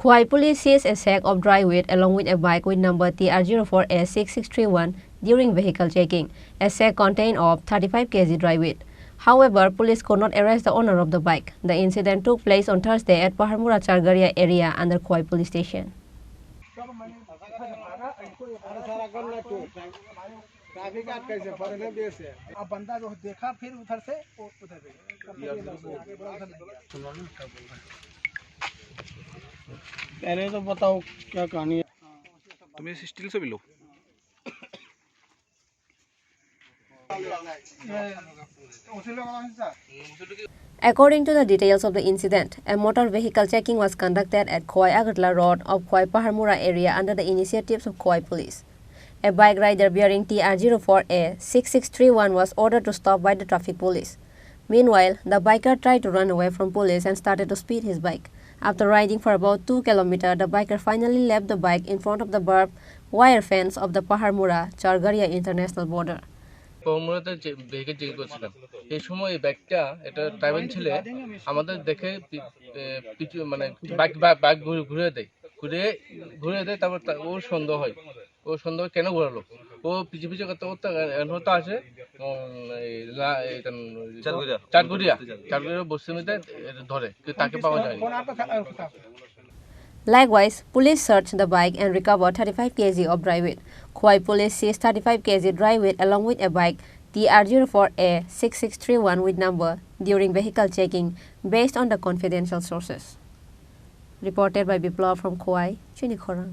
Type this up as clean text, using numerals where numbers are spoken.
Khowai Police seized a sack of dry weight along with a bike with number TR04A6631 during vehicle checking. A sack contained of 35 kg dry weight. However, police could not arrest the owner of the bike. The incident took place on Thursday at Paharmura Char Garia area under Khowai Police Station. पहले तो बताओ क्या कहानी है तुम्हें steel से मिलो According to the details of the incident, a motor vehicle checking was conducted at Khowai Agartala Road of Khowai Paharmura area under the initiatives of Khowai Police. A bike rider bearing TR04A6631 was ordered to stop by the traffic police. Meanwhile, the biker tried to run away from police and started to speed his bike. After riding for about 2 kilometers, the biker finally left the bike in front of the barbed wire fence of the Paharmura Char Garia international border. পাহাড়মুড়াতে vehicle check করছিলাম এই সময় এই বাইকটা এটা driver ছেলে আমাদের দেখে পিছু মানে বাইক ঘুরে দেয় তারপর ওর সন্দেহ হয় ও সন্দেহ কেন ঘোরালো ও পিছু করতে করতে হতে আসে চারগুড়িয়া বস্তিতে ধরে তাকে পাওয়া যায়। Likewise, police searched the bike and recovered 35 kg of dry weight. Khowai Police seized 35 kg dry weight along with a bike TR04A6631 with number during vehicle checking based on the confidential sources. Reported by Biplav from Khowai, Chini Khorang.